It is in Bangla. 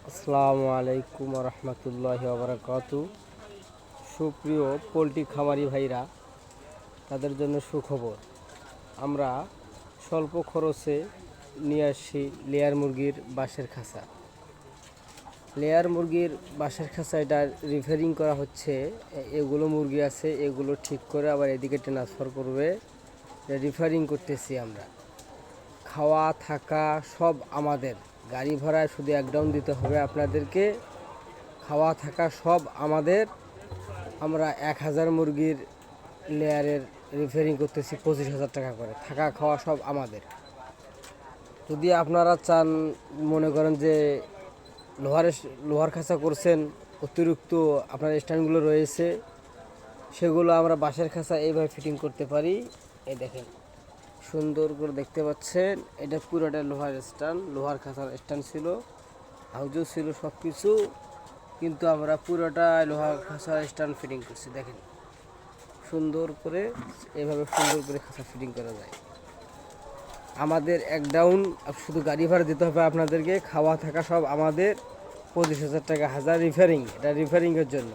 আসসালামু আলাইকুম রহমতুল্লাহি ওবরাকাতু। সুপ্রিয় পোলট্রি খামারি ভাইরা, তাদের জন্য সুখবর। আমরা স্বল্প খরচে নিয়ে আসছি লেয়ার মুরগির বাঁশের খাঁচা। লেয়ার মুরগির বাঁশের খাঁচা এটা রিপেয়ারিং করা হচ্ছে। এগুলো মুরগি আছে, এগুলো ঠিক করে আবার এদিকে ট্রান্সফার করবে। রিপেয়ারিং করতেছি আমরা। খাওয়া থাকা সব আমাদের, গাড়ি ভাড়ায় শুধু এক ডাউন দিতে হবে আপনাদেরকে। খাওয়া থাকা সব আমাদের। আমরা 1000 মুরগির লেয়ারের রিপেয়ারিং করতেছি 25,000 টাকা করে। থাকা খাওয়া সব আমাদের। যদি আপনারা চান, মনে করেন যে লোহার খাঁচা করছেন, অতিরিক্ত আপনার স্ট্যান্ডগুলো রয়েছে, সেগুলো আমরা বাঁশের খাঁচা এইভাবে ফিটিং করতে পারি। এই দেখেন, সুন্দর করে দেখতে পাচ্ছেন, এটা পুরোটা লোহার স্ট্যান্ড, লোহার খাঁচার স্ট্যান্ড ছিল, হাউজও ছিল, সব কিছু। কিন্তু আমরা পুরোটা লোহার খাঁচার স্ট্যান্ড ফিটিং করছি। দেখেন সুন্দর করে, এভাবে সুন্দর করে খাঁচা ফিটিং করা যায়। আমাদের এক ডাউন, শুধু গাড়ি ভাড়া দিতে হবে আপনাদেরকে। খাওয়া থাকা সব আমাদের। 25,000 টাকা হাজার রিপেয়ারিং, এটা রিপেয়ারিংয়ের জন্য।